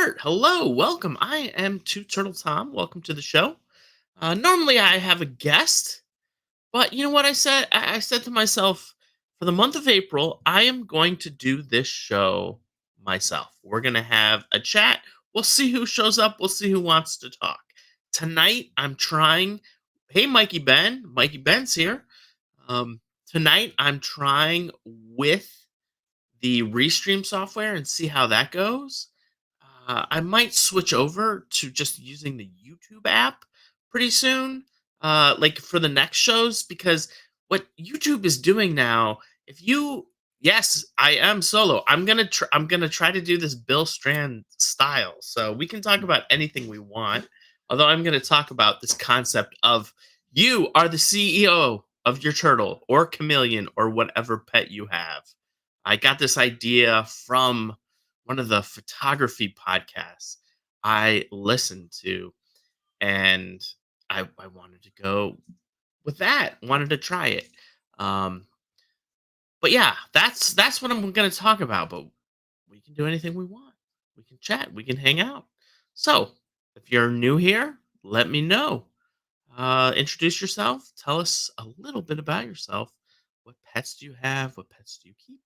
start. Hello, welcome. I am Two Turtle Tom. Welcome to the show. Normally, I have a guest, but you know what I said? I said to myself, for the month of April, I am going to do this show myself. We're going to have a chat. We'll see who shows up. We'll see who wants to talk. Tonight, I'm trying. Hey, Mikey Ben. Mikey Ben's here. Um, Tonight, I'm trying with the Restream software and see how that goes. I might switch over to just using the YouTube app pretty soon, like for the next shows, because what YouTube is doing now, if you, yes, I am solo. I'm gonna try to do this Bill Strand style, so we can talk about anything we want. Although I'm gonna talk about this concept of you are the CEO of your turtle or chameleon or whatever pet you have. I got this idea from one of the photography podcasts I listened to, and I wanted to go with that. Wanted to try it. Um, but yeah, that's what I'm going to talk about. But we can do anything we want. We can chat. We can hang out. So if you're new here, let me know. Introduce yourself. Tell us a little bit about yourself. What pets do you have? What pets do you keep?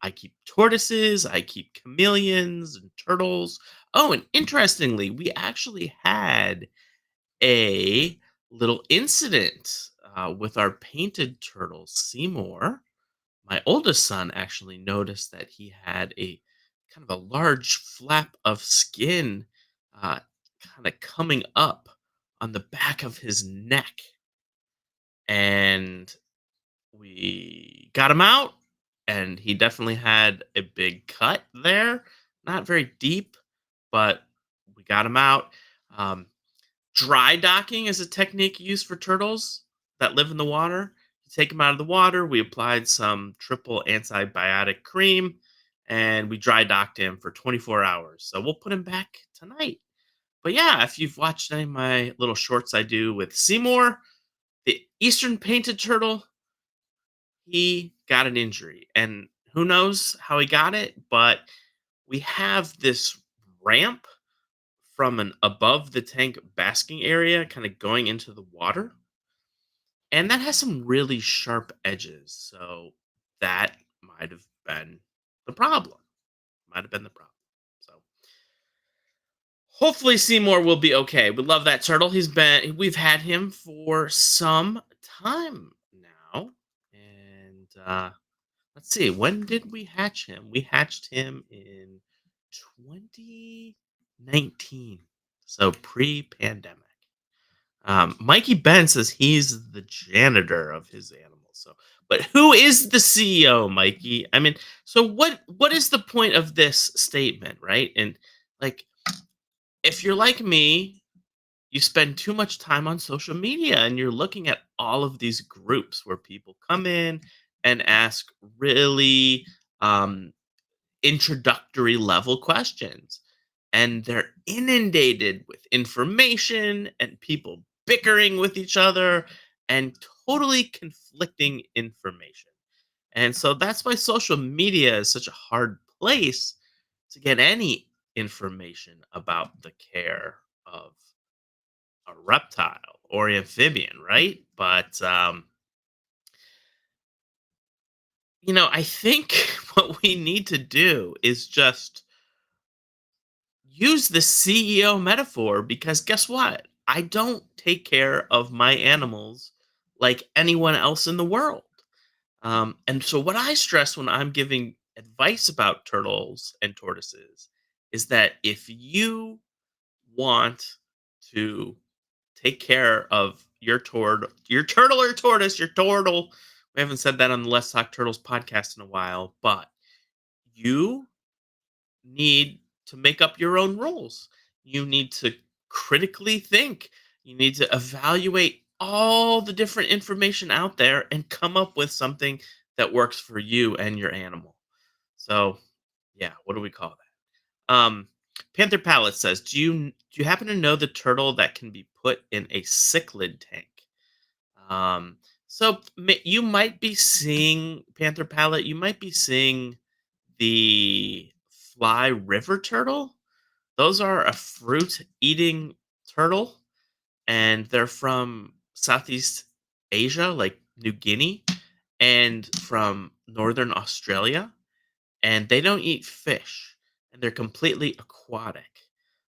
I keep tortoises, I keep chameleons and turtles. Oh, and interestingly, we actually had a little incident with our painted turtle, Seymour. My oldest son actually noticed that he had a kind of a large flap of skin uh, kind of coming up on the back of his neck. And we got him out, and he definitely had a big cut there. Not very deep, but we got him out. Um, Dry docking is a technique used for turtles that live in the water. You take them out of the water. We applied some triple antibiotic cream, and we dry docked him for 24 hours. So we'll put him back tonight. But yeah, if you've watched any of my little shorts I do with Seymour, the Eastern painted turtle, he got an injury, and who knows how he got it, but we have this ramp from an above the tank basking area kind of going into the water, and that has some really sharp edges. So that might have been the problem. Might have been the problem. So hopefully Seymour will be okay. We love that turtle. We've had him for some time now. And let's see, when did we hatch him? We hatched him in 2019, so pre-pandemic. Mikey Ben says he's the janitor of his animals. So, but who is the CEO, Mikey? I mean, so what is the point of this statement, right? And like, if you're like me, you spend too much time on social media and you're looking at all of these groups where people come in and ask really um, introductory level questions. And they're inundated with information and people bickering with each other and totally conflicting information. And so that's why social media is such a hard place to get any information about the care of a reptile or amphibian, right? But I think what we need to do is just use the CEO metaphor, because guess what? I don't take care of my animals like anyone else in the world. And so, what I stress when I'm giving advice about turtles and tortoises is that if you want to take care of your turtle or tortoise, your turtle. We haven't said that on the Let's Talk Turtles podcast in a while, but you need to make up your own rules. You need to critically think. You need to evaluate all the different information out there and come up with something that works for you and your animal. So, yeah, what do we call that? Panther Palette says, do you happen to know the turtle that can be put in a cichlid tank? Um, you might be seeing Panther Palette. You might be seeing the fly river turtle. Those are a fruit-eating turtle, and they're from Southeast Asia, like New Guinea, and from northern Australia, and they don't eat fish, and they're completely aquatic.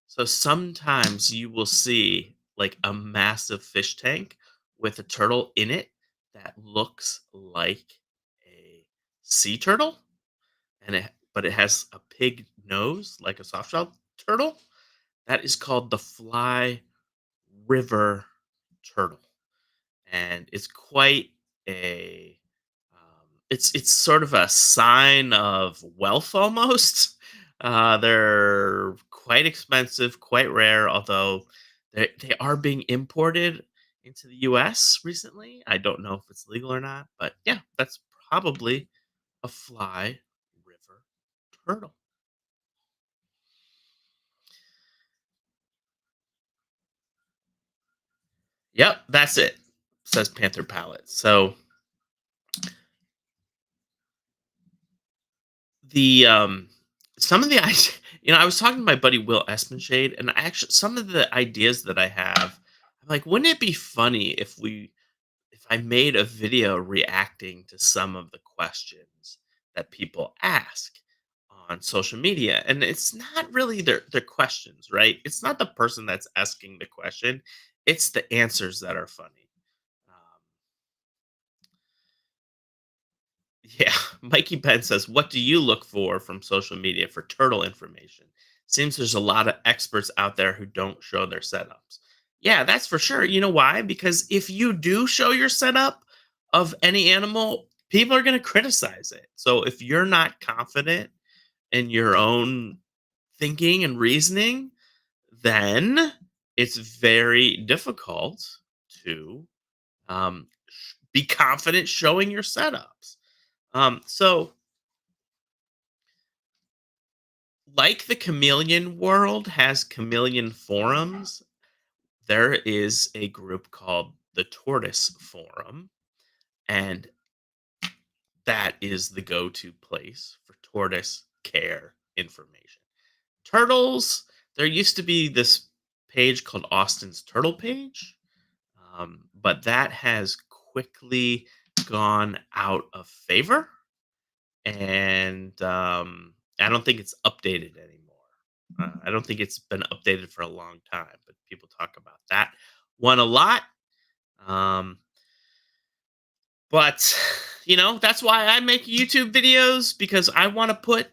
So sometimes you will see like a massive fish tank with a turtle in it that looks like a sea turtle, and it has a pig nose like a soft-shell turtle. That is called the fly river turtle, and it's quite a it's sort of a sign of wealth almost. They're quite expensive, quite rare, although they are being imported into the U.S. recently. I don't know if it's legal or not, but yeah, that's probably a fly river turtle. Yep, that's it. Says Panther Palette. So the some of the I was talking to my buddy Will Espenshade, and actually some of the ideas that I have, I'm like, wouldn't it be funny if I made a video reacting to some of the questions that people ask on social media? And it's not really their questions, right? It's not the person that's asking the question, it's the answers that are funny. Um, Yeah, Mikey Penn says, "What do you look for from social media for turtle information? Seems there's a lot of experts out there who don't show their setups." Yeah, that's for sure. You know why? Because if you do show your setup of any animal, people are going to criticize it. So if you're not confident in your own thinking and reasoning, then it's very difficult to be confident showing your setups. So like the chameleon world has chameleon forums, there is a group called the Tortoise Forum, and that is the go-to place for tortoise care information. Turtles, there used to be this page called Austin's Turtle Page, but that has quickly gone out of favor, and I don't think it's updated anymore. I don't think it's been updated for a long time, but people talk about that one a lot. Um, but that's why I make YouTube videos, because I want to put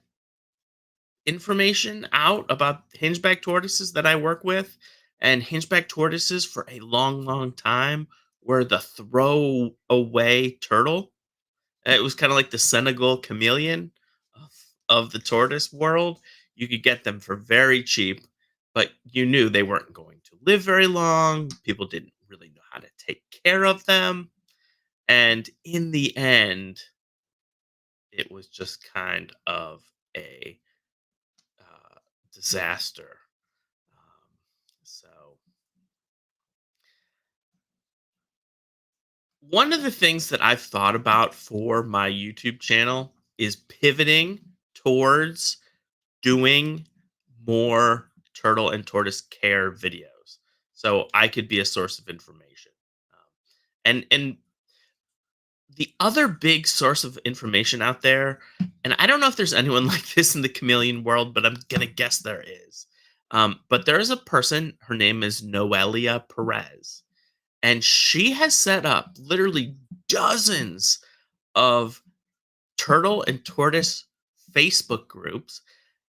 information out about hingeback tortoises that I work with, and hingeback tortoises for a long, long time were the throw away turtle. It was kind of like the Senegal chameleon of, of the tortoise world. You could get them for very cheap, but you knew they weren't going to live very long. People didn't really know how to take care of them. And in the end, it was just kind of a uh, disaster. So, one of the things that I've thought about for my YouTube channel is pivoting towards doing more turtle and tortoise care videos, so I could be a source of information. And the other big source of information out there, and I don't know if there's anyone like this in the chameleon world, but I'm gonna guess there is. But there is a person. Her name is Noelia Perez, and she has set up literally dozens of turtle and tortoise Facebook groups.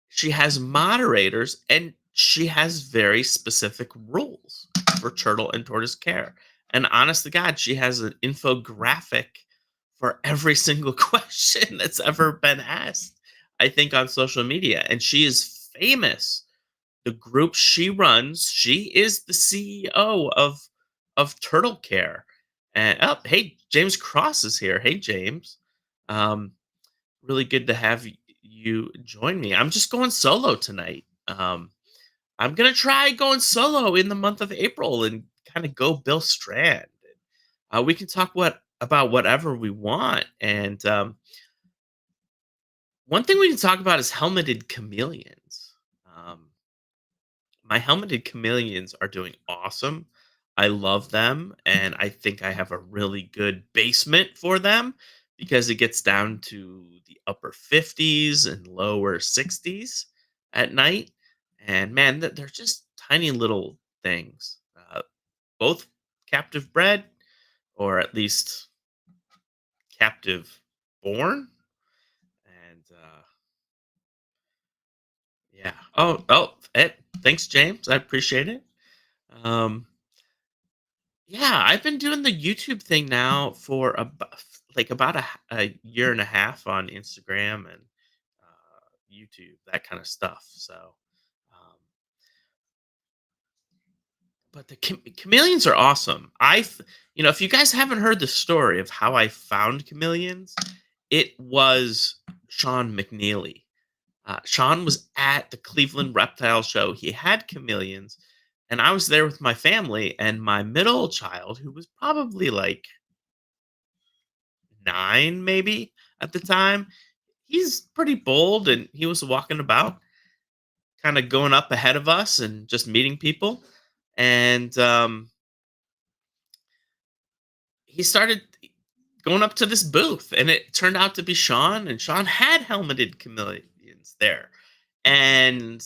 She has moderators, and she has very specific rules for turtle and tortoise care. And honest to God, she has an infographic for every single question that's ever been asked, I think, on social media. And she is famous. The group she runs, she is the CEO of Turtle Care. And oh, hey, James Cross is here. Hey, James. Um, really good to have you join me. I'm just going solo tonight. I'm gonna try going solo in the month of April and kind of go Bill Strand. We can talk what about whatever we want, and one thing we can talk about is helmeted chameleons. Um, my helmeted chameleons are doing awesome. I love them, and I think I have a really good basement for them because it gets down to the upper 50s and lower 60s at night. And man, they're just tiny little things, both captive bred or at least captive born. And yeah. Thanks, James. I appreciate it. Um, Yeah, I've been doing the YouTube thing now for about a year and a half on Instagram and YouTube, that kind of stuff. So, um, but the chameleons are awesome. If you guys haven't heard the story of how I found chameleons, it was Sean McNeely. Sean was at the Cleveland Reptile Show. He had chameleons, and I was there with my family and my middle child, who was probably like 9 maybe at the time. He's pretty bold and he was walking about, kind of going up ahead of us and just meeting people. And he started going up to this booth and it turned out to be Sean, and Sean had helmeted chameleons there. And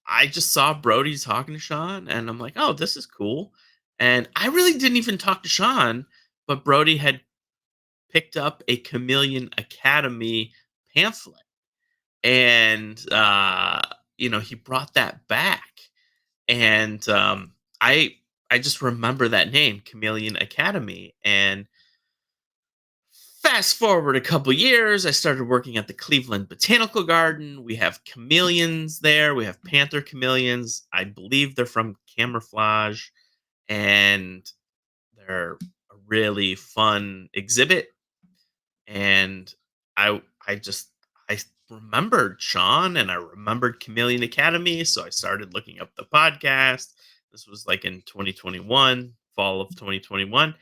I just saw Brody talking to Sean and I'm like, "Oh, this is cool." And I really didn't even talk to Sean, but Brody had picked up a Chameleon Academy pamphlet, and he brought that back. And I just remember that name, Chameleon Academy. And fast forward a couple years, I started working at the Cleveland Botanical Garden. We have chameleons there. We have panther chameleons. I believe they're from camouflage, and they're a really fun exhibit. And I remembered Sean and I remembered Chameleon Academy, so I started looking up the podcast. This was like in 2021, fall of 2021,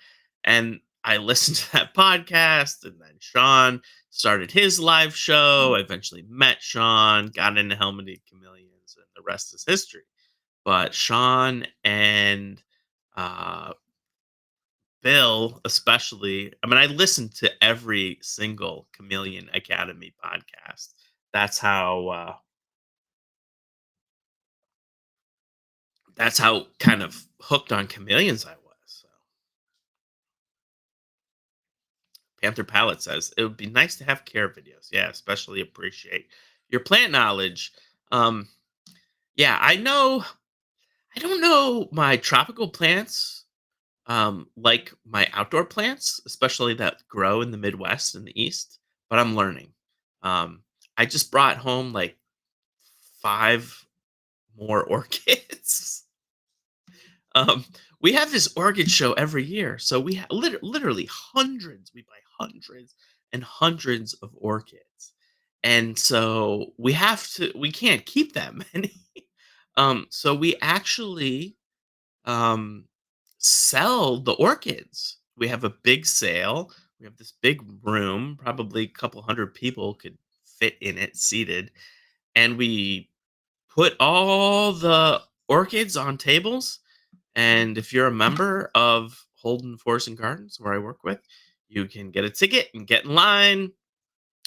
and I listened to that podcast. And then Sean started his live show. I eventually met Sean, got into helmeted chameleons, and the rest is history. But Sean and uh, Bill, especially. I mean, I listened to every single Chameleon Academy podcast. That's how. That's how kind of hooked on chameleons I was. So, Panther Palette says it would be nice to have care videos. Yeah, especially appreciate your plant knowledge. Um, yeah, I know. I don't know my tropical plants like my outdoor plants, especially that grow in the Midwest and the East, but I'm learning. Um, I just brought home like 5 more orchids. um, we have this orchid show every year, so we literally hundreds. We buy hundreds and hundreds of orchids, and so we have to. We can't keep that many. So we actually um, sell the orchids. We have a big sale. We have this big room, probably a couple hundred people could fit in it seated. And we put all the orchids on tables. And if you're a member of Holden Forest and Gardens, where I work with, you can get a ticket and get in line.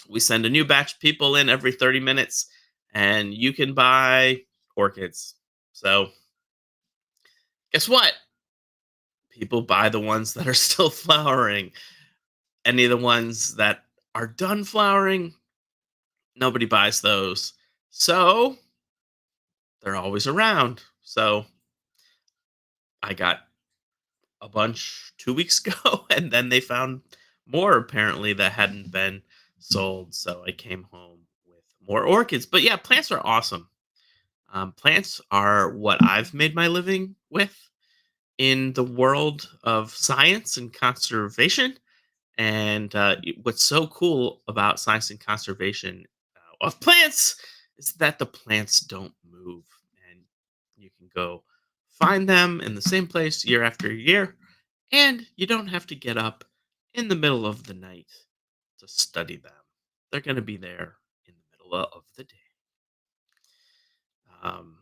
We send a new batch of people in every 30 minutes, and you can buy orchids. So, guess what? People buy the ones that are still flowering. Any of the ones that are done flowering, nobody buys those. So they're always around. So I got a bunch 2 weeks ago, and then they found more apparently that hadn't been sold. So I came home with more orchids. But yeah, plants are awesome. Plants are what I've made my living with in the world of science and conservation. And what's so cool about science and conservation of plants is that the plants don't move, and you can go find them in the same place year after year, and you don't have to get up in the middle of the night to study them. They're going to be there in the middle of the day. Um,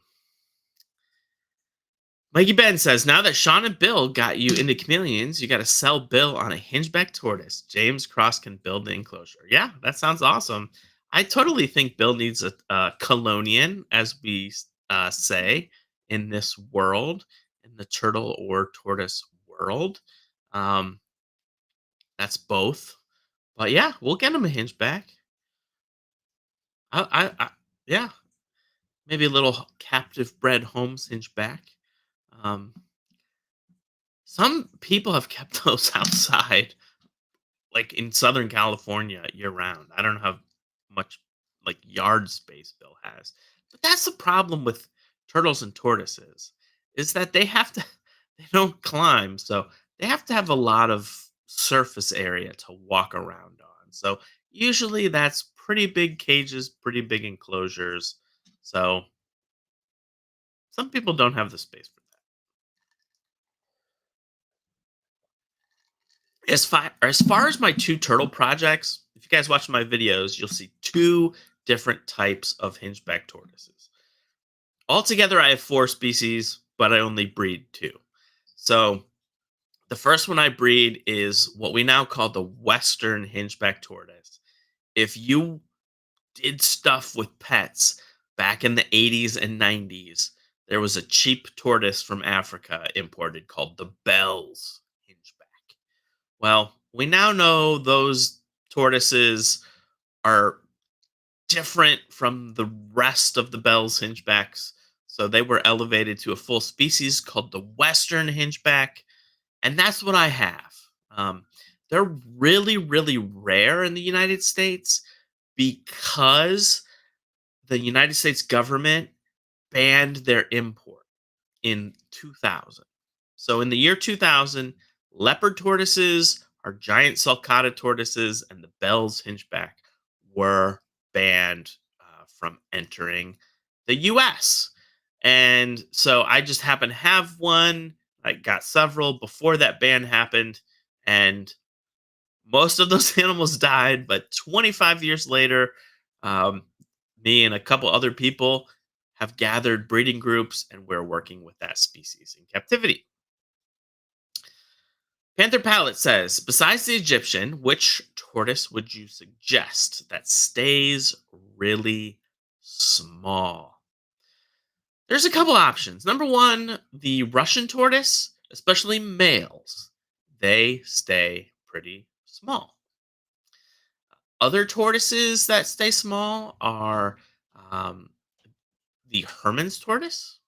Mikey Ben says, now that Sean and Bill got you into chameleons, you got to sell Bill on a hingeback tortoise. James Cross can build the enclosure. Yeah, that sounds awesome. I totally think Bill needs a colonian, as we say in this world, in the turtle or tortoise world. Um, that's both. But yeah, we'll get him a hingeback. I yeah, maybe a little captive bred Holmes hingeback. Um, some people have kept those outside, like in Southern California, year round. I don't know how much like yard space Bill has, but that's the problem with turtles and tortoises is that they have to they don't climb, so they have to have a lot of surface area to walk around on. So usually that's pretty big cages, pretty big enclosures. So some people don't have the space for that. As far as my two turtle projects, if you guys watch my videos, you'll see two different types of hingeback tortoises. Altogether, I have four species, but I only breed two. So the first one I breed is what we now call the Western hingeback tortoise. If you did stuff with pets back in the 80s and 90s, there was a cheap tortoise from Africa imported called the Bell's hingeback. Well, we now know those tortoises are different from the rest of the Bell's hingebacks. So they were elevated to a full species called the Western hingeback. And that's what I have. They're really, really rare in the United States because the United States government banned their import in 2000. So in the year 2000, leopard tortoises, our giant sulcata tortoises, and the Bell's hingeback were banned from entering the US. And so I just happen to have one. I got several before that ban happened, and most of those animals died. But 25 years later, um, me and a couple other people have gathered breeding groups, and we're working with that species in captivity. Panther Palette says, besides the Egyptian, which tortoise would you suggest that stays really small? There's a couple options. Number one, the Russian tortoise, especially males, they stay pretty small. Other tortoises that stay small are um, the Herman's tortoise,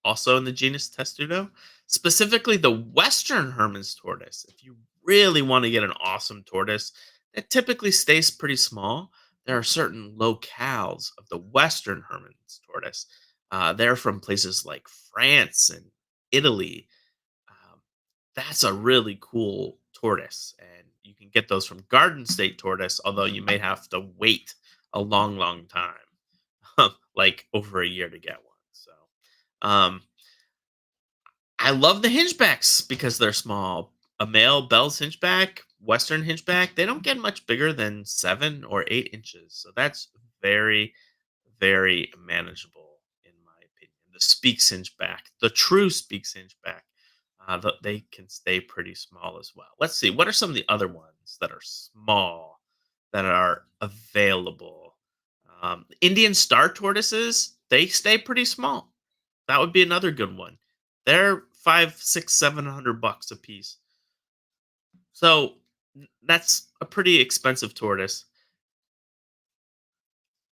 also in the genus Testudo, specifically the Western Herman's tortoise. If you really want to get an awesome tortoise that typically stays pretty small, there are certain locales of the Western Herman's tortoise. They're from places like France and Italy. Um, that's a really cool tortoise, and you can get those from Garden State Tortoise, although you may have to wait a long, long time, like over a year to get one. So, um, I love the hingebacks because they're small. A male Bell's hingeback, Western hingeback, they don't get much bigger than 7 or 8 inches. So that's very, very manageable in my opinion. The Speaks hingeback, the true Speaks hingeback, they can stay pretty small as well. Let's see, what are some of the other ones that are small that are available? Indian star tortoises, they stay pretty small. That would be another good one. They're 5, 6, 700 bucks a piece. So that's a pretty expensive tortoise.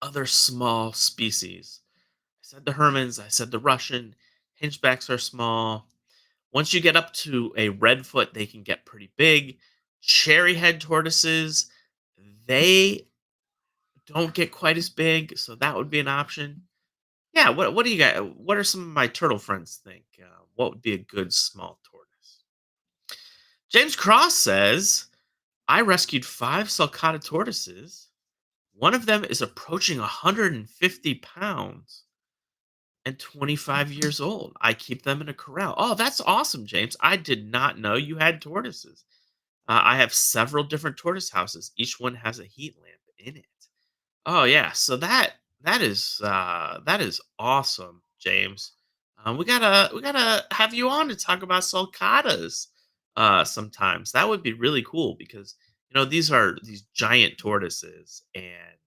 Other small species. I said the Hermans, I said the Russian. Hingebacks are small. Once you get up to a redfoot, they can get pretty big. Cherry head tortoises, they don't get quite as big, so that would be an option. Yeah, what do you got? What are some of my turtle friends think? What would be a good small tortoise? James Cross says, I rescued 5 sulcata tortoises. One of them is approaching 150 pounds and 25 years old. I keep them in a corral. Oh, that's awesome, James. I did not know you had tortoises. I have several different tortoise houses. Each one has a heat lamp in it. Oh yeah, so that is awesome, James. We gotta have you on to talk about sulcatas sometimes. That would be really cool because these are these giant tortoises and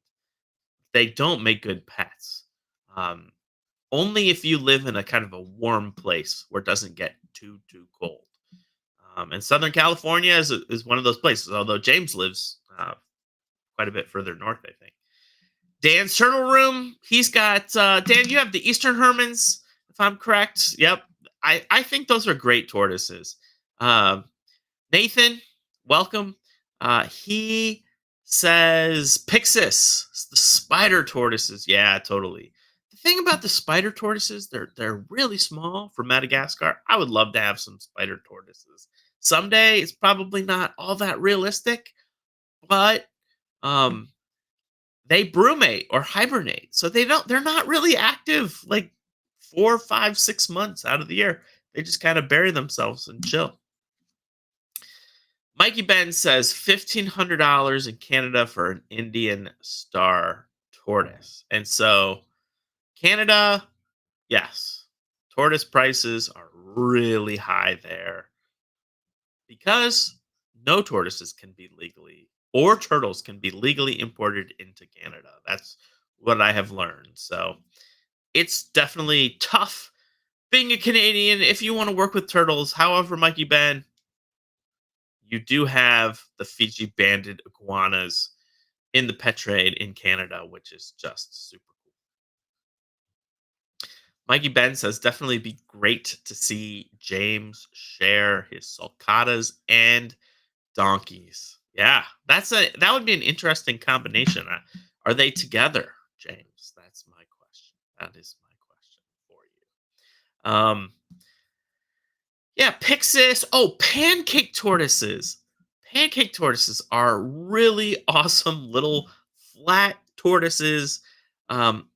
they don't make good pets. Um, Only if you live in a kind of a warm place where it doesn't get too cold. And Southern California is one of those places. Although James lives quite a bit further north, I think. Dan's Turtle Room. He's got Dan. You have the Eastern Hermans, if I'm correct. Yep. I think those are great tortoises. Um, Nathan, welcome. He says Pixis, the spider tortoises. Yeah, totally. The thing about the spider tortoises, they're really small for Madagascar. I would love to have some spider tortoises. Someday it's probably not all that realistic, but um they brumate or hibernate. So they're not really active like 4, 5, 6 months out of the year. They just kind of bury themselves and chill. Mikey Ben says $1,500 in Canada for an Indian star tortoise. And so Canada, yes, tortoise prices are really high there because no tortoises can be legally or turtles can be legally imported into Canada. That's what I have learned. So it's definitely tough being a Canadian if you want to work with turtles. However, Mikey Ben, you do have the Fiji banded iguanas in the pet trade in Canada, which is just super cool. Mikey Ben says definitely be great to see James share his sulcatas and donkeys. Yeah, that would be an interesting combination. Are they together, James? That's my question. That is my question for you. Yeah, Pixis. Oh, pancake tortoises. Pancake tortoises are really awesome little flat tortoises. Um,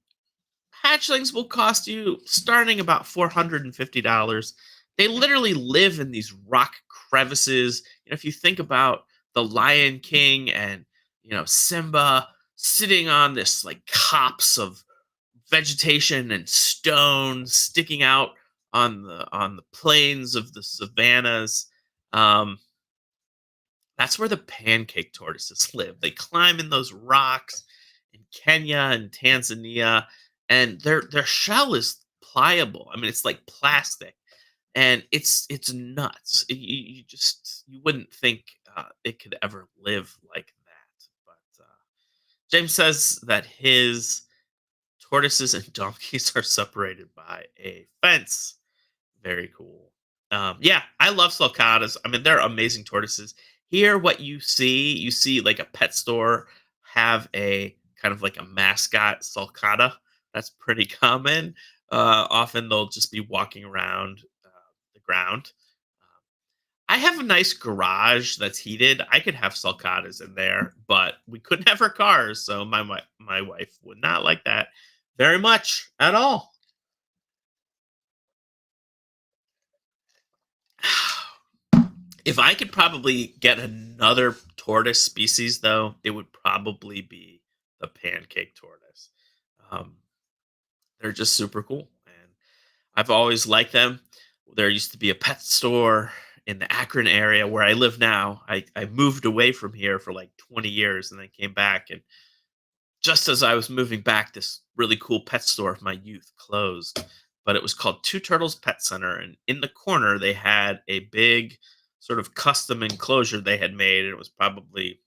Hatchlings will cost you starting about $450. They literally live in these rock crevices. If you think about the Lion King and Simba sitting on this like copse of vegetation and stones sticking out on the plains of the savannas. Um, that's where the pancake tortoises live. They climb in those rocks in Kenya and Tanzania, and their shell is pliable. I mean, it's like plastic, and it's nuts. You wouldn't think it could ever live like that. But James says that his tortoises and donkeys are separated by a fence. Very cool. Yeah, I love sulcatas. I mean, they're amazing tortoises. Here, what you see like a pet store have a kind of like a mascot sulcata. That's pretty common. Often they'll just be walking around the ground. I have a nice garage that's heated. I could have sulcatas in there, but we couldn't have our cars, so my wife would not like that very much at all. If I could probably get another tortoise species, though, it would probably be the pancake tortoise. Um, they're just super cool, and I've always liked them. There used to be a pet store in the Akron area where I live now. I moved away from here for like 20 years and then came back. And just as I was moving back, this really cool pet store of my youth closed. But it was called Two Turtles Pet Center. And in the corner, they had a big sort of custom enclosure they had made. It was probably,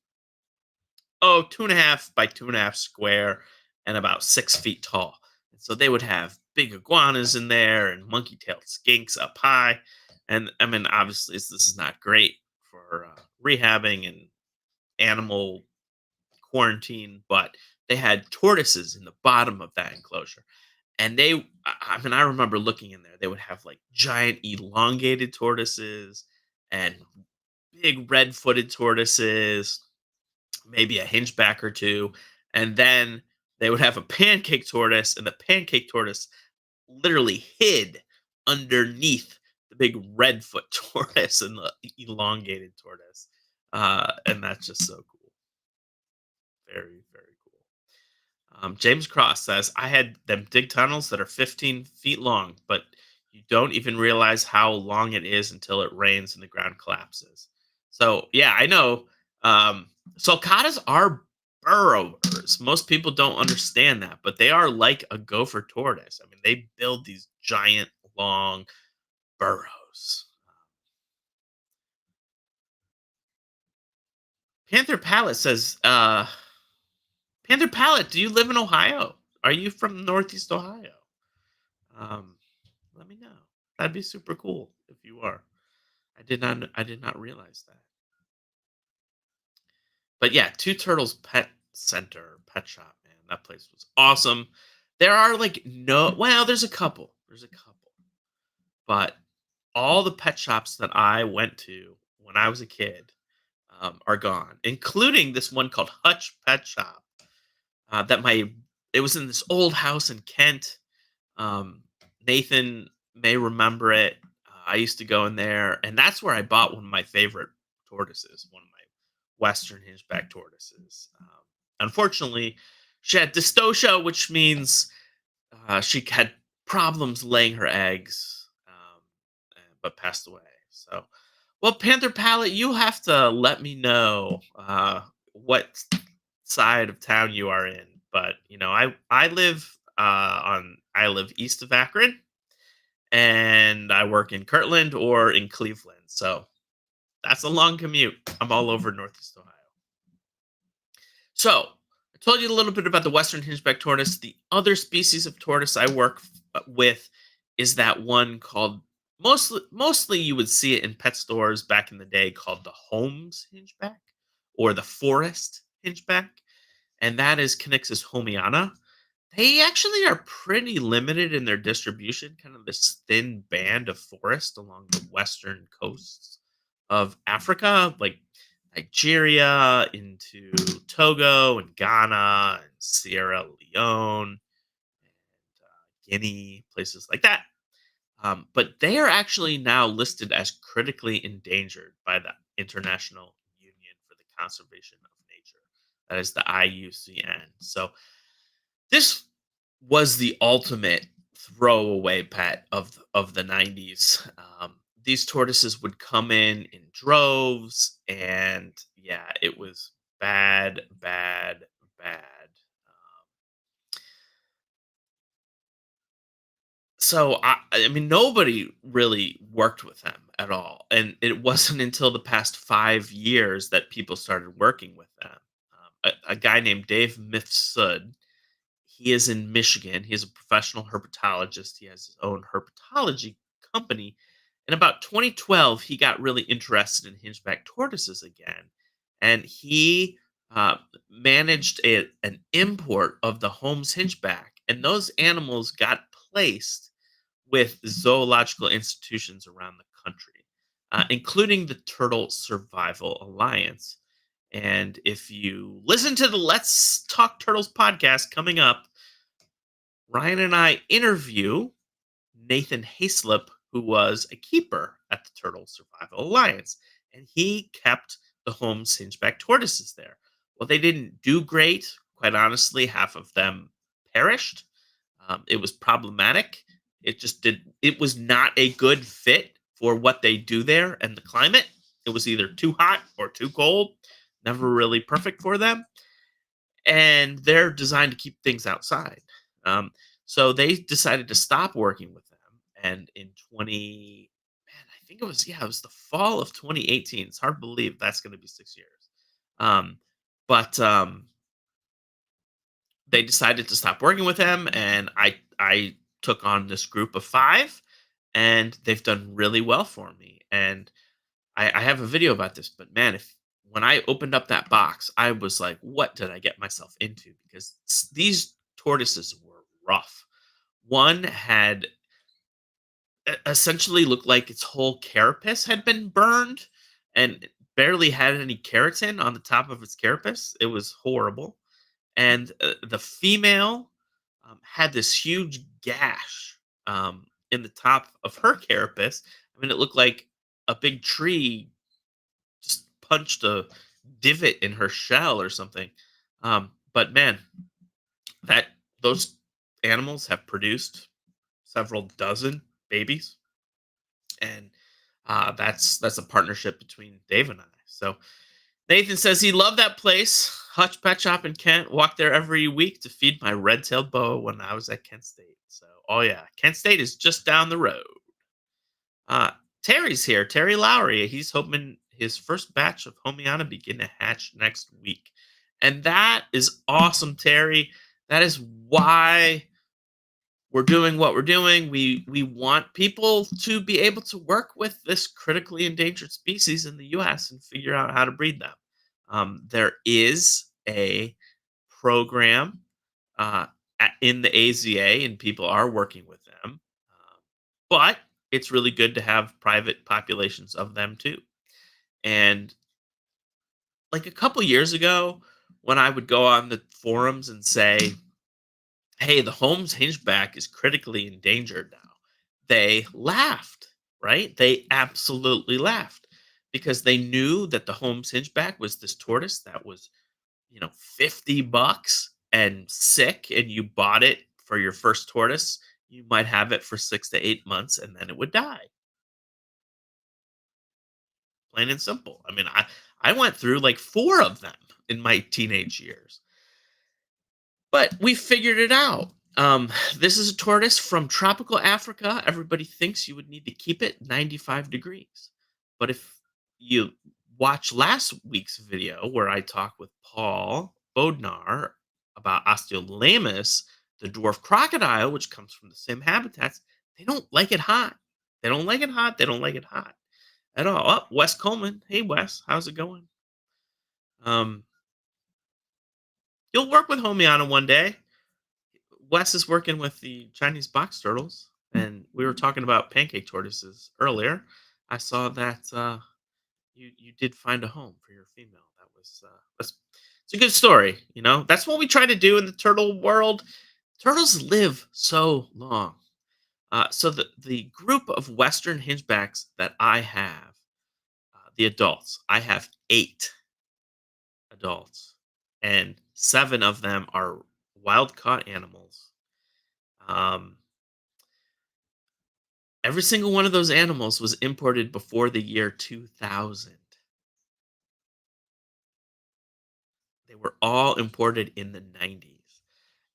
2.5 by 2.5 square and about 6 feet tall. And so they would have big iguanas in there and monkey tailed skinks up high. And I mean, obviously, this is not great for rehabbing and animal quarantine, but they had tortoises in the bottom of that enclosure. And I mean, I remember looking in there, they would have like giant elongated tortoises and big red footed tortoises, maybe a hingeback or two. And then they would have a pancake tortoise, and the pancake tortoise literally hid underneath the big redfoot tortoise and the elongated tortoise. And that's just so cool. Very, very cool. James Cross says, I had them dig tunnels that are 15 feet long, but You don't even realize how long it is until it rains and the ground collapses. So yeah, I know. Um, sulcatas are burrowers. Most people don't understand that, but they are like a gopher tortoise. I mean, they build these giant, long burrows. Panther Palette says, Panther Palette, do you live in Ohio? Are you from Northeast Ohio? Um, Let me know. That'd be super cool if you are. I did not realize that. But yeah, Two Turtles Pet Center, Pet Shop, man, that place was awesome. There are like no, well, there's a couple. There's a couple. But all the pet shops that I went to when I was a kid are gone, including this one called Hutch Pet Shop. That my It was in this old house in Kent. Um, Nathan may remember it. I used to go in there, and that's where I bought one of my favorite tortoises, one of my Western Hinchback tortoises. Unfortunately, she had dystocia, which means she had problems laying her eggs, but passed away. So, well, Panther Palette, you have to let me know what side of town you are in. But I live east of Akron, and I work in Kirtland or in Cleveland. So that's a long commute. I'm all over Northeast Ohio. So I told you a little bit about the Western Hinchback tortoise. The other species of tortoise I work with is that one called, mostly you would see it in pet stores back in the day, called the Holmes Hinchback or the Forest Hinchback, and that is Conyxus homiana. They actually are pretty limited in their distribution, kind of this thin band of forest along the western coasts of Africa, like Nigeria into Togo and Ghana and Sierra Leone and Guinea, places like that. But they are actually now listed as critically endangered by the International Union for the Conservation of Nature. That is the IUCN. So this was the ultimate throwaway pet of the 90s. These tortoises would come in droves, and yeah, it was bad, bad, bad. Um, I mean, nobody really worked with them at all, and it wasn't until the past 5 years that people started working with them. A guy named Dave Mifsud. He is in Michigan. He is a professional herpetologist. He has his own herpetology company. In about 2012, he got really interested in hinchback tortoises again, and he managed an import of the Holmes hinchback. And those animals got placed with zoological institutions around the country, including the Turtle Survival Alliance. And if you listen to the Let's Talk Turtles podcast coming up, Ryan and I interview Nathan Hayslip, who was a keeper at the Turtle Survival Alliance, and he kept the Holmes Hinchback tortoises there. Well, they didn't do great. Quite honestly, half of them perished. It was problematic. It just did. It was not a good fit for what they do there and the climate. It was either too hot or too cold. Never really perfect for them, and they're designed to keep things outside. Um, so they decided to stop working with them. And in 20, man, I think it was, yeah, it was the fall of 2018. It's hard to believe that's going to be 6 years. Um, but they decided to stop working with him, and I took on this group of five, and they've done really well for me. And I have a video about this, but man, if when I opened up that box, I was like, "What did I get myself into?" Because these tortoises were rough. One had essentially looked like its whole carapace had been burned, and it barely had any keratin on the top of its carapace. It was horrible. And the female had this huge gash in the top of her carapace. I mean, it looked like a big tree just punched a divot in her shell or something. But man, that those animals have produced several dozen babies, and that's a partnership between Dave and I. So Nathan says he loved that place, Hutch Pet Shop in Kent. Walked there every week to feed my red-tailed boa when I was at Kent State. So, oh yeah, Kent State is just down the road. Uh, Terry's here. Terry Lowry. He's hoping his first batch of Homiana begin to hatch next week, and that is awesome, Terry. That is why we're doing what we're doing. We want people to be able to work with this critically endangered species in the U.S. and figure out how to breed them. There is a program uh, in the AZA, and people are working with them. But it's really good to have private populations of them too. And like a couple years ago, when I would go on the forums and say, hey, the Holmes Hingeback is critically endangered now. They laughed, right? They absolutely laughed because they knew that the Holmes Hingeback was this tortoise that was, 50 bucks and sick, and you bought it for your first tortoise. You might have it for 6 to 8 months and then it would die. Plain and simple. I mean, I went through like four of them in my teenage years. But we figured it out. This is a tortoise from tropical Africa. Everybody thinks you would need to keep it 95 degrees. But if you watch last week's video where I talk with Paul Bodnar about Osteolaemus, the dwarf crocodile, which comes from the same habitats, they don't like it hot. They don't like it hot. They don't like it hot at all. Oh, Wes Coleman. Hey, Wes. How's it going? Um, you'll work with Homiana one day. Wes is working with the Chinese box turtles, and we were talking about pancake tortoises earlier. I saw that you did find a home for your female. That's it's a good story. That's what we try to do in the turtle world. Turtles live so long. So the group of Western Hingebacks that I have, the adults, I have 8 adults, and 7 of them are wild caught animals. Um, every single one of those animals was imported before the year 2000. They were all imported in the 90s.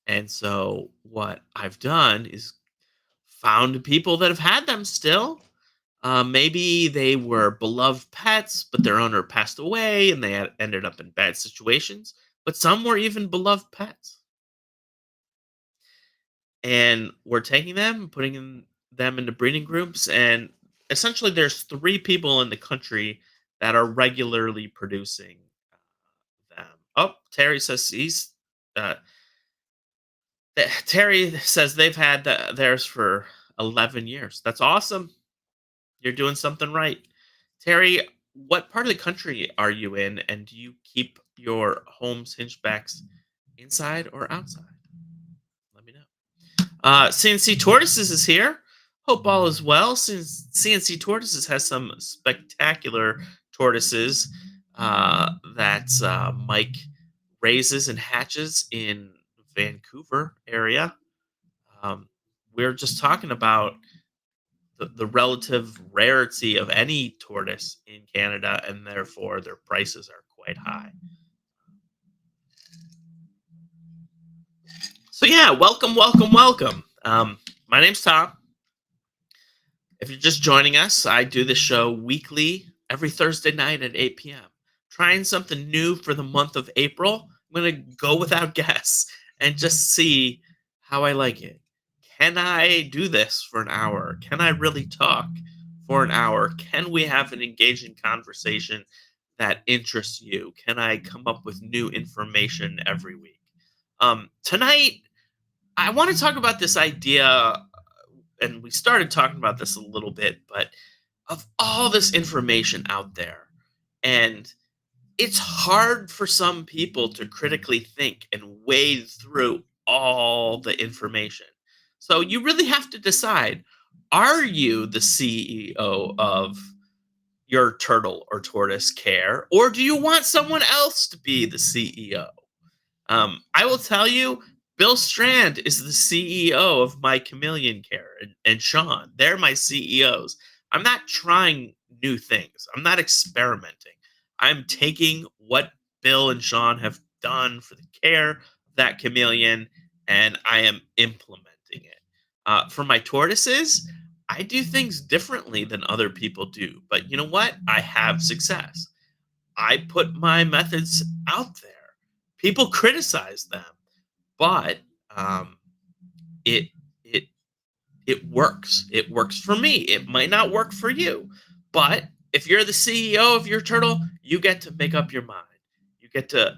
And so what I've done is found people that have had them still. Maybe they were beloved pets, but their owner passed away and they ended up in bad situations. But some were even beloved pets. And we're taking them, them into breeding groups, and essentially there's 3 people in the country that are regularly producing them. Oh, Terry says uh, Terry says they've had theirs for 11 years. That's awesome. You're doing something right. Terry, what part of the country are you in, and do you keep your homes hingebacks inside or outside? Let me know. CNC Tortoises is here. Hope all is well. Since CNC Tortoises has some spectacular tortoises that Mike raises and hatches in Vancouver area. Um, we're just talking about the relative rarity of any tortoise in Canada, and therefore their prices are quite high. So yeah, welcome, welcome, welcome. My name's Tom. If you're just joining us, I do this show weekly, every Thursday night at 8 p.m. Trying something new for the month of April. I'm going to go without guests and just see how I like it. Can I do this for an hour? Can I really talk for an hour? Can we have an engaging conversation that interests you? Can I come up with new information every week? Tonight, I want to talk about this idea, and we started talking about this a little bit, but of all this information out there, and it's hard for some people to critically think and wade through all the information. So you really have to decide, are you the CEO of your turtle or tortoise care, or do you want someone else to be the CEO? I will tell you, Bill Strand is the CEO of My Chameleon Care and Sean. They're my CEOs. I'm not trying new things. I'm not experimenting. I'm taking what Bill and Sean have done for the care of that chameleon and I am implementing it. For my tortoises, I do things differently than other people do. But you know what? I have success. I put my methods out there. People criticize them, but um, it it it works. It works for me. It might not work for you, but if you're the CEO of your turtle, you get to make up your mind. You get to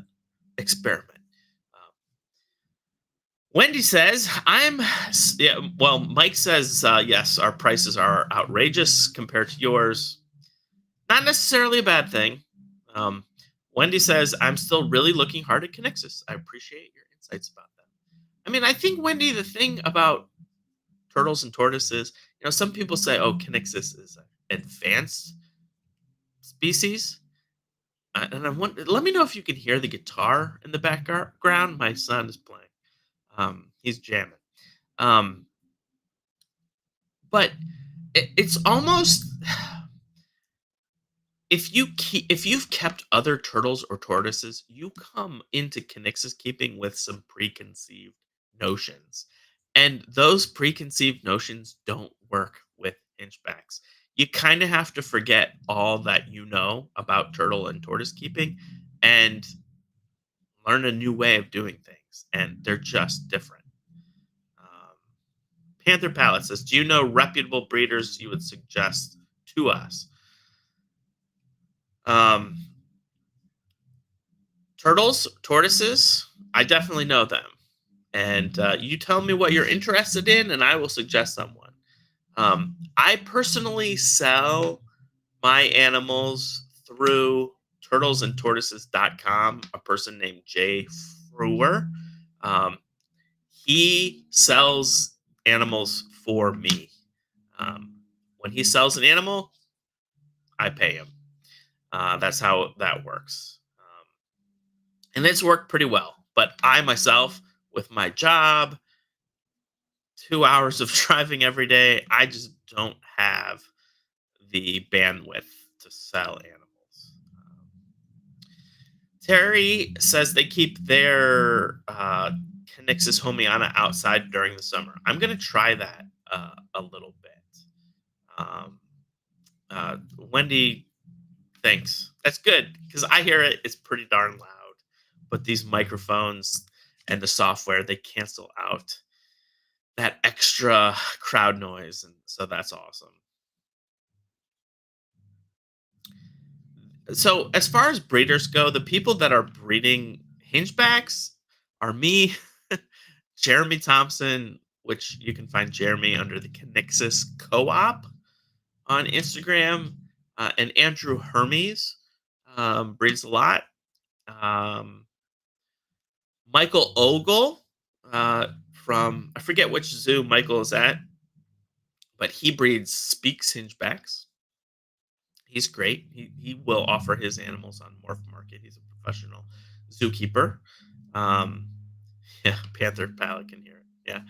experiment. Um, Wendy says, Yeah, well, Mike says, yes, our prices are outrageous compared to yours. Not necessarily a bad thing. Um, Wendy says, I'm still really looking hard at Connexus. I appreciate your insights about that. I mean, I think, Wendy, the thing about turtles and tortoises, some people say, oh, Connexus is an advanced species. And I want, let me know if you can hear the guitar in the background. My son is playing. He's jamming. Um, but it's almost if you've kept other turtles or tortoises, you come into Connexus keeping with some preconceived notions. And those preconceived notions don't work with hinchbacks. You kind of have to forget all that you know about turtle and tortoise keeping and learn a new way of doing things. And they're just different. Um, Panther Palette says, do you know reputable breeders you would suggest to us? Um, Turtles, tortoises, I definitely know them. And you tell me what you're interested in, and I will suggest someone. I personally sell my animals through turtlesandtortoises.com, a person named Jay Frewer. Um, he sells animals for me. When he sells an animal, I pay him. That's how that works. And it's worked pretty well. But I myself, with my job, 2 hours of driving every day, I just don't have the bandwidth to sell animals. Terry says they keep their Connexus homiana outside during the summer. I'm going to try that a little bit. Um, Wendy, thanks. That's good because I hear it. It's pretty darn loud. But these microphones and the software, they cancel out that extra crowd noise. And so that's awesome. So, as far as breeders go, the people that are breeding hingebacks are me, Jeremy Thompson, which you can find Jeremy under the Connexus Co-op on Instagram, and Andrew Hermes breeds a lot. Um, Michael Ogle from I forget which zoo Michael is at, but he breeds Speaks hingebacks. He's great. He will offer his animals on Morph Market. He's a professional zookeeper. Um, yeah, Panther Palette can hear it. Yeah.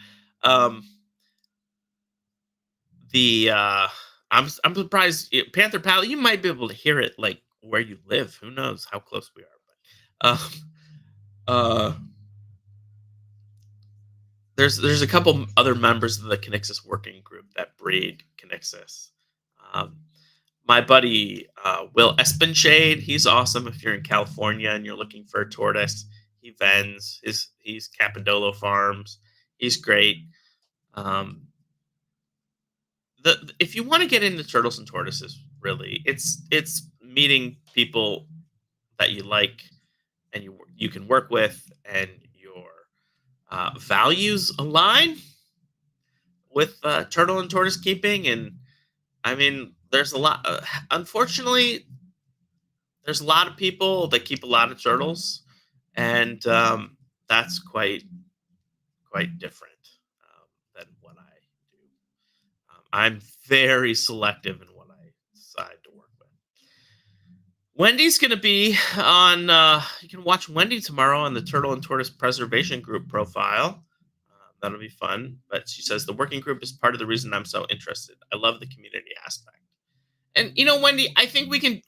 Um, the I'm surprised Panther Palette. You might be able to hear it like where you live. Who knows how close we are? But uh, there's a couple other members of the Connexus working group that breed Connexus. Um, my buddy Will Espenshade, he's awesome if you're in California and you're looking for a tortoise. He vends he's Capodolo Farms. He's great. Um, the if you want to get into turtles and tortoises, really, it's meeting people that you like and you can work with, and your values align with turtle and tortoise keeping. And I mean, there's a lot. Unfortunately, there's a lot of people that keep a lot of turtles, and that's quite different than what I do. I'm very selective in what I decide to work with. Wendy's gonna be on. You can watch Wendy tomorrow on the Turtle and Tortoise Preservation Group profile. That'll be fun. But she says the working group is part of the reason I'm so interested. I love the community aspect. And Wendy, I think we can.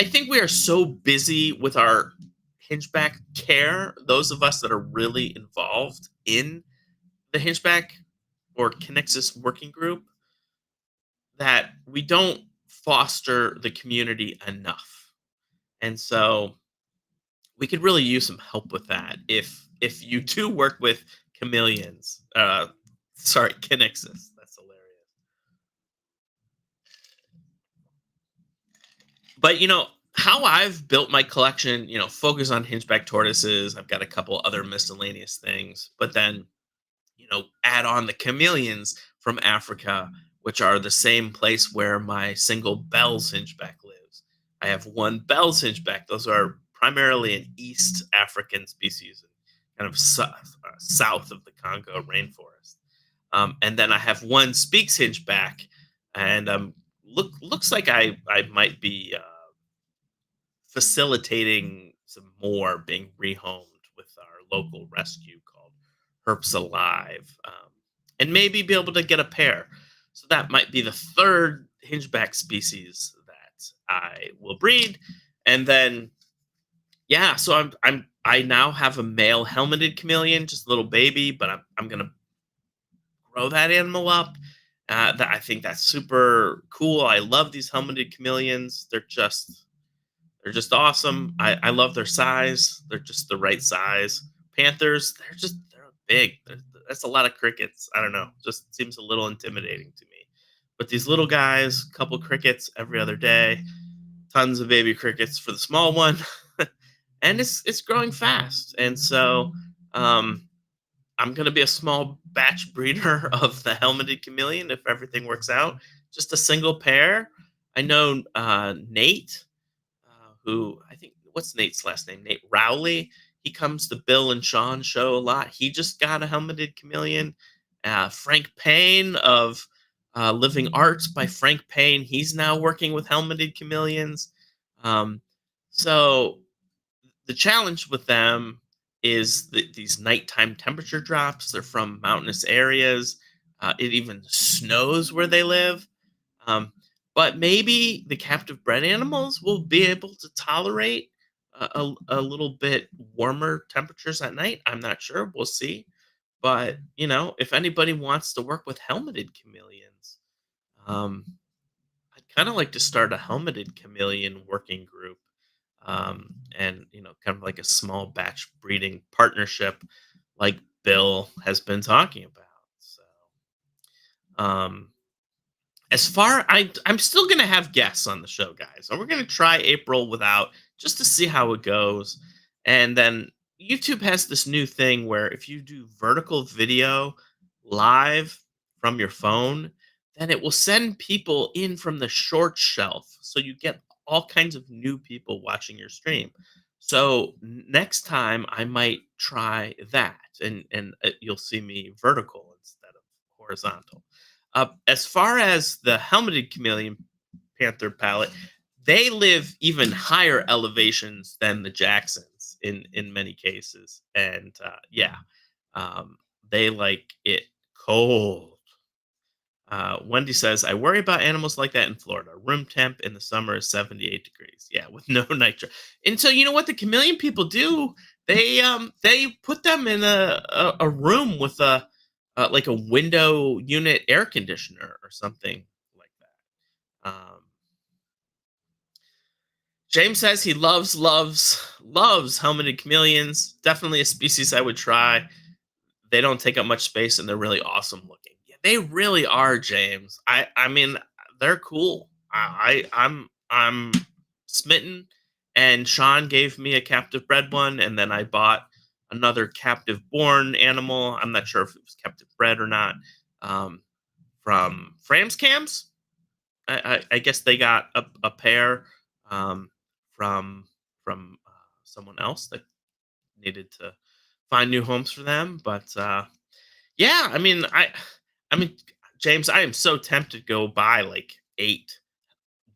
I think we are so busy with our Hingeback care. Those of us that are really involved in the Hingeback or Connexus working group, that we don't foster the community enough. And so we could really use some help with that if you do work with chameleons. Sorry, Kinexus. That's hilarious. But how I've built my collection, focus on Hingeback tortoises. I've got a couple other miscellaneous things, but then add on the chameleons from Africa, which are the same place where my single Bell's Hingeback lives. I have one Bell's Hingeback. Those are primarily an East African species, kind of south of the Congo rainforest. And then I have one Speaks Hingeback, and looks like I might be facilitating some more being rehomed with our local rescue called Herps Alive, and maybe be able to get a pair. So that might be the third Hingeback species that I will breed, and then yeah. So I now have a male helmeted chameleon, just a little baby, but I'm gonna grow that animal up. That I think that's super cool. I love these helmeted chameleons. They're just awesome. I love their size. They're just the right size. Panthers, they're big. That's a lot of crickets. I don't know. Just seems a little intimidating to me. But these little guys, couple crickets every other day, tons of baby crickets for the small one, and it's growing fast. And so um, I'm gonna be a small batch breeder of the helmeted chameleon if everything works out. Just a single pair. I know Nate, who I think what's Nate's last name? Nate Rowley. He comes to Bill and Sean's show a lot. He just got a helmeted chameleon. Frank Payne of Living Arts by Frank Payne. He's now working with helmeted chameleons. Um, so the challenge with them is these nighttime temperature drops. They're from mountainous areas. It even snows where they live. Um, but maybe the captive bred animals will be able to tolerate a little bit warmer temperatures at night. I'm not sure. We'll see. But if anybody wants to work with helmeted chameleons, um, I'd kind of like to start a helmeted chameleon working group, and kind of like a small batch breeding partnership, like Bill has been talking about. So, um, I'm still gonna have guests on the show, guys, and we're gonna try April without, just to see how it goes. And then YouTube has this new thing where if you do vertical video live from your phone, then it will send people in from the short shelf, so you get all kinds of new people watching your stream. So next time I might try that, and you'll see me vertical instead of horizontal. As far as the helmeted chameleon panther palette, they live even higher elevations than the Jacksons in many cases, and yeah, um, they like it cold. Wendy says, I worry about animals like that in Florida. Room temp in the summer is 78 degrees. Yeah, with no nitro. And so you know what the chameleon people do? They put them in a room with a like a window unit air conditioner or something like that. James says he loves helmeted chameleons. Definitely a species I would try. They don't take up much space and they're really awesome looking. Yeah, they really are, James. I mean, they're cool. I'm smitten. And Sean gave me a captive bred one, and then I bought another captive born animal. I'm not sure if it was captive bred or not. Um, from Fram's Cams. I guess they got a pair um, from someone else that needed to find new homes for them. But yeah, I mean, James, I am so tempted to go buy like 8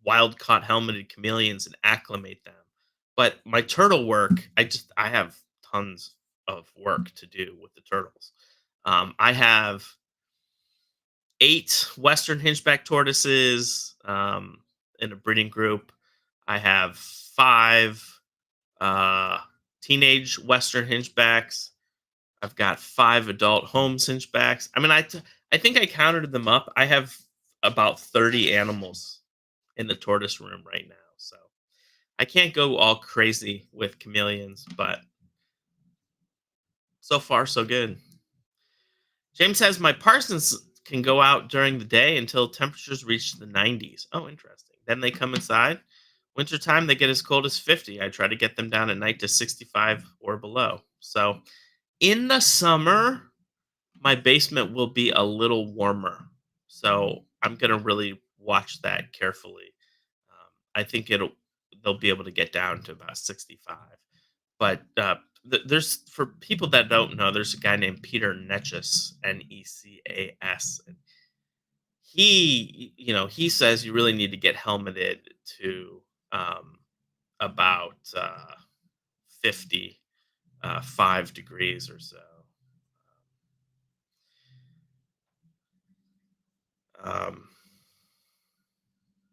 wild caught helmeted chameleons and acclimate them. But my turtle work, I have tons of work to do with the turtles. I have 8 Western hinchback tortoises in a breeding group. I have 5 uh, teenage Western hinchbacks. I've got 5 adult Holmes hinchbacks. I mean, I think I counted them up. I have about 30 animals in the tortoise room right now. So I can't go all crazy with chameleons, but so far so good. James says my Parsons can go out during the day until temperatures reach the 90s. Oh, interesting. Then they come inside. Wintertime, they get as cold as 50. I try to get them down at night to 65 or below. So in the summer, my basement will be a little warmer. So I'm going to really watch that carefully. I think they'll be able to get down to about 65. But there's for people that don't know, there's a guy named Peter Netchus, Necas, and he says you really need to get helmeted to um, about 50 5 degrees or so. Um,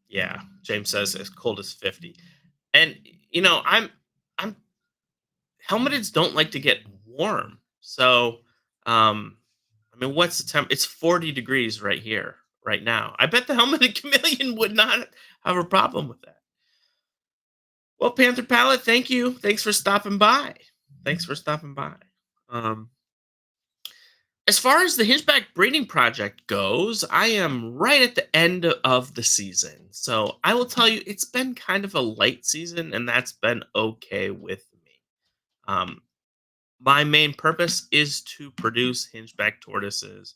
yeah, James says as cold as 50, and I'm helmets don't like to get warm. So, I mean, what's the temp? It's 40 degrees right here, right now. I bet the helmeted chameleon would not have a problem with that. Well, Panther Palette, thank you. Thanks for stopping by. Thanks for stopping by. Um, as far as the Hinchback breeding project goes, I am right at the end of the season. So I will tell you, it's been kind of a light season, and that's been okay with me. Um, my main purpose is to produce hinchback tortoises.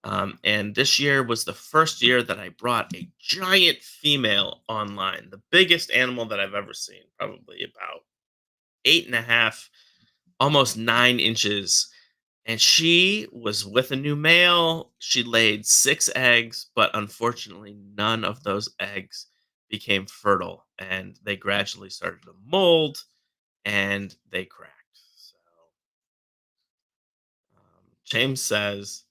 And this year was the first year that I brought a giant female online, the biggest animal that I've ever seen, probably about 8.5, almost 9 inches. And she was with a new male. She laid 6 eggs, but unfortunately, none of those eggs became fertile and they gradually started to mold and they cracked. So James says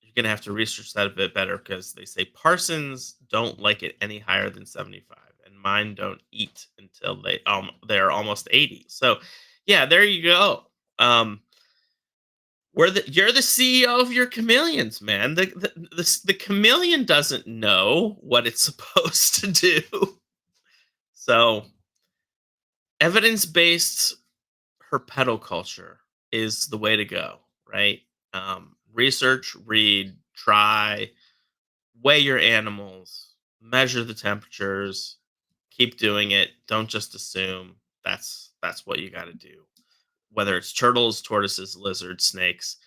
you're gonna have to research that a bit better because they say Parsons don't like it any higher than 75, and mine don't eat until they're almost 80. So, yeah, there you go. Um, you're the CEO of your chameleons, man. The chameleon doesn't know what it's supposed to do. So, evidence based herpetoculture is the way to go, right? Research, read, try, weigh your animals, measure the temperatures, keep doing it. Don't just assume that's what you got to do. Whether it's turtles, tortoises, lizards, snakes,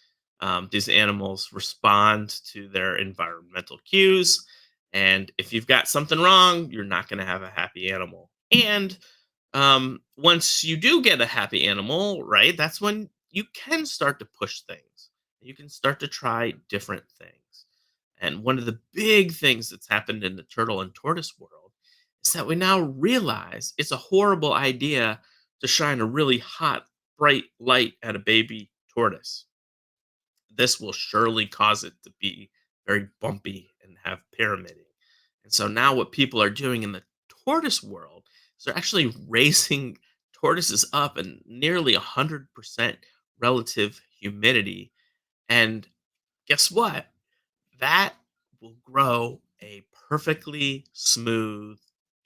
these animals respond to their environmental cues. And if you've got something wrong, you're not going to have a happy animal. And once you do get a happy animal, right, that's when you can start to push things. You can start to try different things. And one of the big things that's happened in the turtle and tortoise world is that we now realize it's a horrible idea to shine a really hot, bright light at a baby tortoise. This will surely cause it to be very bumpy and have pyramiding. And so now what people are doing in the tortoise world is they're actually raising tortoises up in nearly 100% relative humidity. And guess what? That will grow a perfectly smooth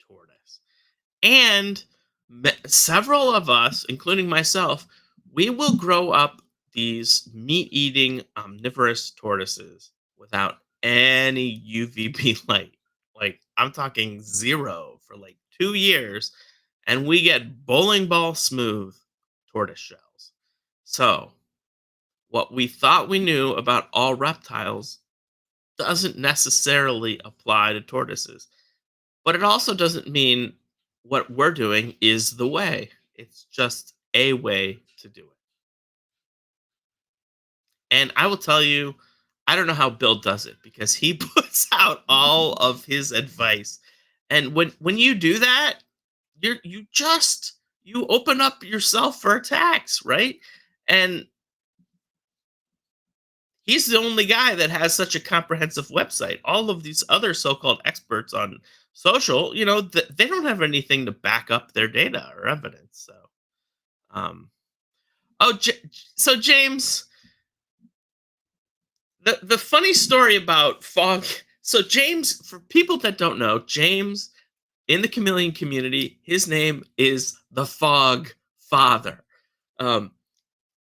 tortoise. And several of us, including myself, we will grow up these meat eating omnivorous tortoises without any UVB light. Like, I'm talking zero for like 2 years, and we get bowling ball smooth tortoise shells. So, what we thought we knew about all reptiles doesn't necessarily apply to tortoises. But it also doesn't mean what we're doing is the way. It's just a way to do it. And I will tell you, I don't know how Bill does it because he puts out all of his advice. And when you do that, you open up yourself for attacks, right? And he's the only guy that has such a comprehensive website. All of these other so-called experts on social, they don't have anything to back up their data or evidence. So, um, oh, so James, the funny story about fog. So James, for people that don't know, James in the chameleon community, his name is the Fog Father. Um,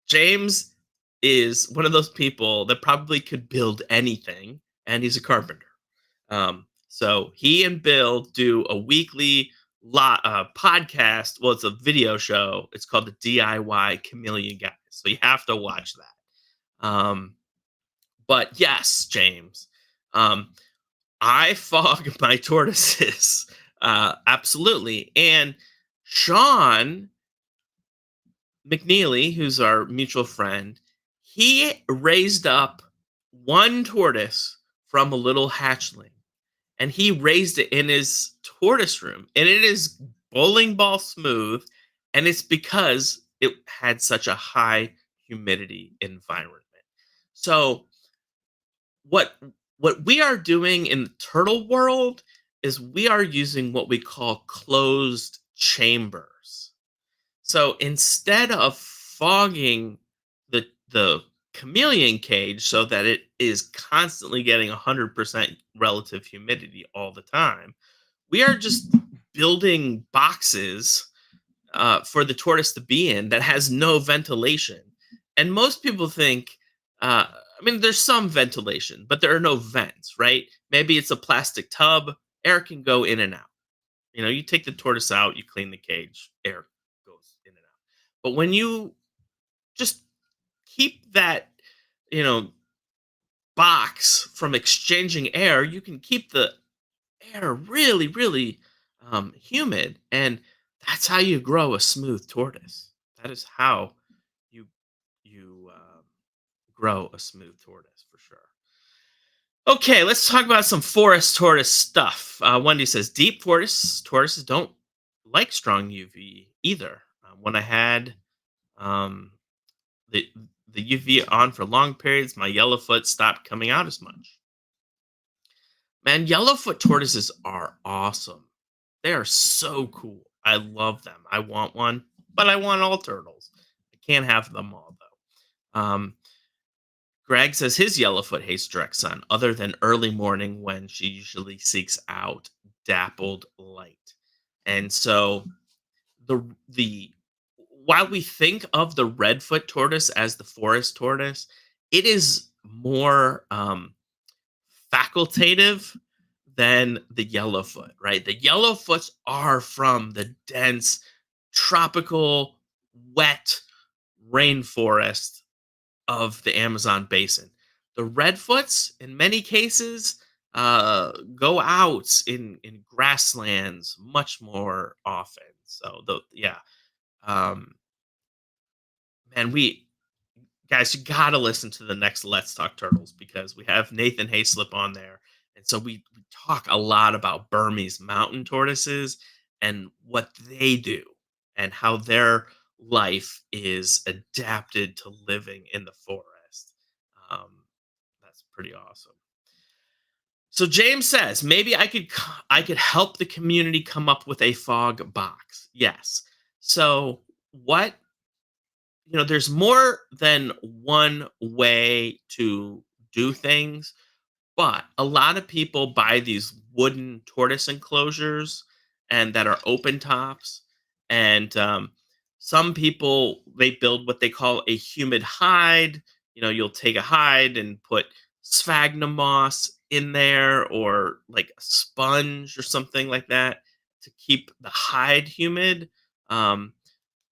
James is one of those people that probably could build anything, and he's a carpenter. So he and Bill do a weekly podcast. Well, it's a video show. It's called the DIY Chameleon Guys. So you have to watch that. But yes, James, um, I fog my tortoises. Absolutely. And Sean McNeely, who's our mutual friend, he raised up one tortoise from a little hatchling and he raised it in his tortoise room. And it is bowling ball smooth. And it's because it had such a high humidity environment. So what what we are doing in the turtle world is we are using what we call closed chambers. So instead of fogging the chameleon cage so that it is constantly getting 100% relative humidity all the time, we are just building boxes for the tortoise to be in that has no ventilation. And most people think, I mean, there's some ventilation, but there are no vents, right? Maybe it's a plastic tub, air can go in and out. You take the tortoise out, you clean the cage, air goes in and out. But when you just keep that, you know, box from exchanging air, you can keep the air really, really humid, and that's how you grow a smooth tortoise. That is how you grow a smooth tortoise for sure. Okay, let's talk about some forest tortoise stuff. Wendy says deep tortoises don't like strong UV either. When I had um, the the UV on for long periods, my yellowfoot stopped coming out as much. Man, yellowfoot tortoises are awesome. They are so cool. I love them. I want one, but I want all turtles. I can't have them all though. Greg says his yellowfoot hates direct sun, other than early morning when she usually seeks out dappled light. And so the while we think of the redfoot tortoise as the forest tortoise, it is more facultative than the yellowfoot, right? The yellowfoots are from the dense tropical wet rainforest of the Amazon basin. The redfoots, in many cases, go out in grasslands much more often. So the yeah, um, man, we guys, you gotta listen to the next Let's Talk Turtles because we have Nathan Hayslip on there, and so we talk a lot about Burmese mountain tortoises and what they do and how their life is adapted to living in the forest. Um, that's pretty awesome. So James says maybe I could help the community come up with a fog box. Yes. So what there's more than one way to do things, but a lot of people buy these wooden tortoise enclosures and that are open tops. And some people they build what they call a humid hide. You'll take a hide and put sphagnum moss in there or like a sponge or something like that to keep the hide humid. Um,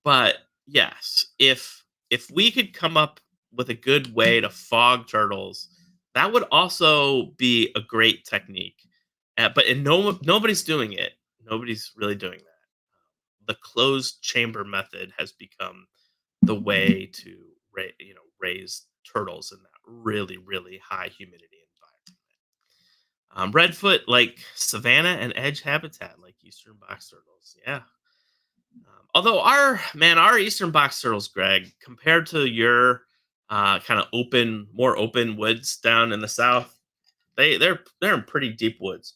but yes, if we could come up with a good way to fog turtles, that would also be a great technique. But nobody's doing it. Nobody's really doing that. The closed chamber method has become the way to raise turtles in that really, really high humidity environment. Redfoot like savanna and edge habitat like eastern box turtles. Yeah. Although our eastern box turtles, Greg, compared to your kind of more open woods down in the south, they're in pretty deep woods,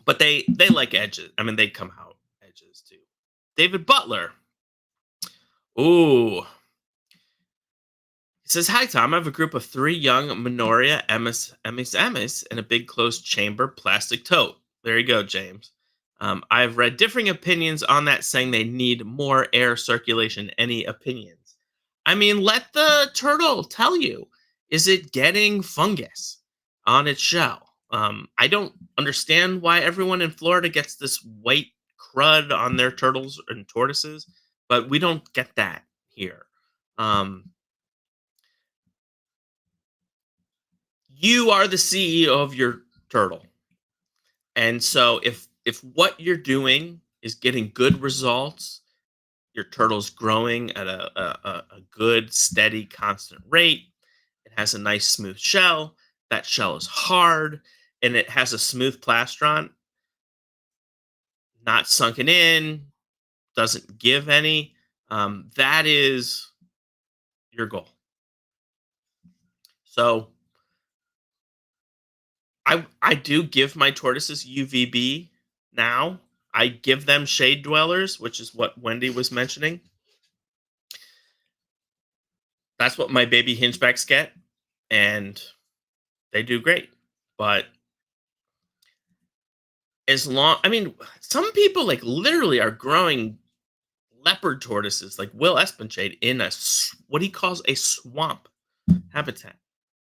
but they like edges. I mean, they come out edges too. David Butler. Ooh, he says, "Hi, Tom. I have a group of three young Minoria emis in a big closed chamber plastic tote." There you go, James. I've read differing opinions on that, saying they need more air circulation. Any opinions? I mean, let the turtle tell you. Is it getting fungus on its shell? I don't understand why everyone in Florida gets this white crud on their turtles and tortoises, but we don't get that here. Um, you are the CEO of your turtle. And so if what you're doing is getting good results, your turtle's growing at a good, steady, constant rate. It has a nice smooth shell. That shell is hard and it has a smooth plastron, not sunken in, doesn't give any. That is your goal. So I do give my tortoises UVB now. I give them shade dwellers, which is what Wendy was mentioning. That's what my baby hingebacks get, and they do great. But I mean, some people like literally are growing leopard tortoises, like Will Espenshade, in what he calls a swamp habitat.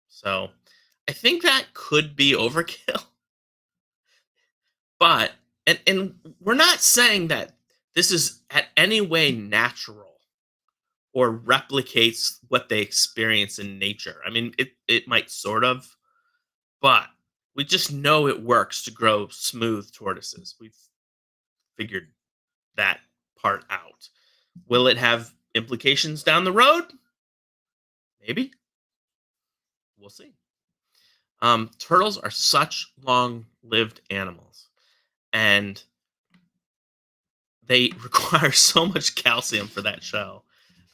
So I think that could be overkill. But and we're not saying that this is at any way natural or replicates what they experience in nature. I mean, it might sort of, but we just know it works to grow smooth tortoises. We've figured that part out. Will it have implications down the road? Maybe. We'll see. Turtles are such long-lived animals, and they require so much calcium for that shell.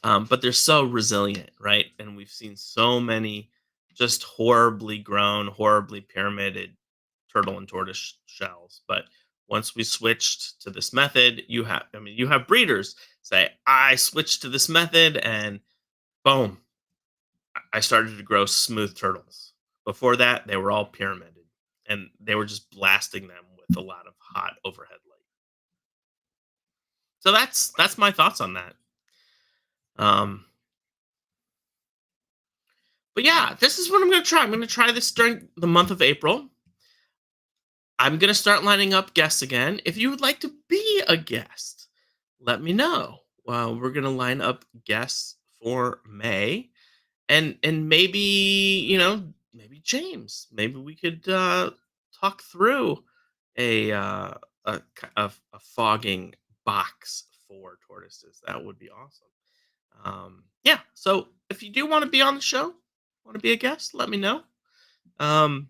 But they're so resilient, right? And we've seen so many just horribly grown, horribly pyramided turtle and tortoise shells. But once we switched to this method, you have breeders say, I switched to this method and boom, I started to grow smooth turtles. Before that, they were all pyramided and they were just blasting them with a lot of hot overhead light. So that's my thoughts on that. Um, but yeah, this is what I'm going to try. I'm going to try this during the month of April. I'm going to start lining up guests again. If you would like to be a guest, let me know. We're going to line up guests for May, and maybe maybe James. Maybe we could talk through a a fogging box for tortoises. That would be awesome. Yeah. So if you do want to be on the show, want to be a guest, let me know. Um,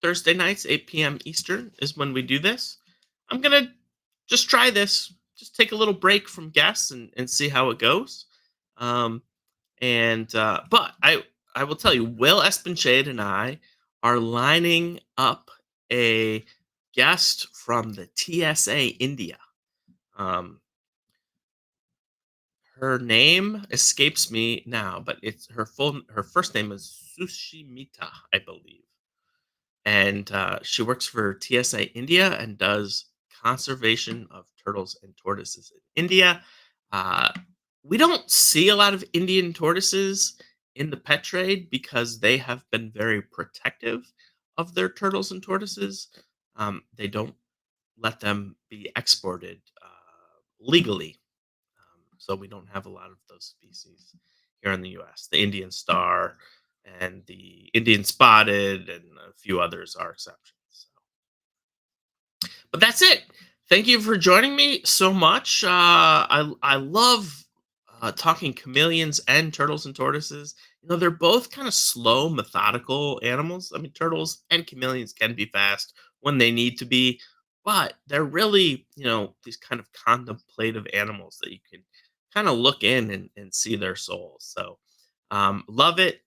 Thursday nights, 8 p.m. Eastern is when we do this. I'm gonna just try this, just take a little break from guests and see how it goes. Um, but I will tell you, Will Espenshade and I are lining up a guest from the TSA India. Um, her name escapes me now, but her first name is Sushimita, I believe, and she works for TSA India and does conservation of turtles and tortoises in India. Uh, we don't see a lot of Indian tortoises in the pet trade because they have been very protective of their turtles and tortoises. They don't let them be exported legally, so we don't have a lot of those species here in the U.S. The Indian star and the Indian spotted and a few others are exceptions. But that's it. Thank you for joining me so much. I love talking chameleons and turtles and tortoises, they're both kind of slow, methodical animals. I mean, turtles and chameleons can be fast when they need to be, but they're really, these kind of contemplative animals that you can kind of look in and see their souls. So, love it.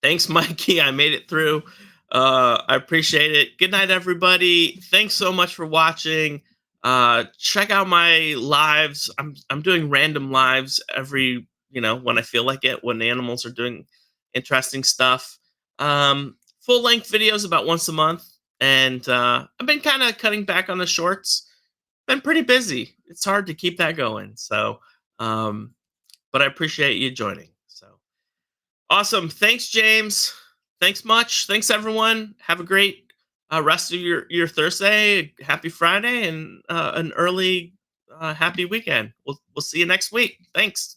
Thanks, Mikey. I made it through. I appreciate it. Good night, everybody. Thanks so much for watching. Check out my lives. I'm doing random lives every when I feel like it, when animals are doing interesting stuff. Full length videos about once a month, and I've been kind of cutting back on the shorts. Been pretty busy. It's hard to keep that going. So, um, but I appreciate you joining. So. Awesome. Thanks, James. Thanks much. Thanks, everyone. Have a great rest of your Thursday. Happy Friday and an early happy weekend. We'll see you next week. Thanks.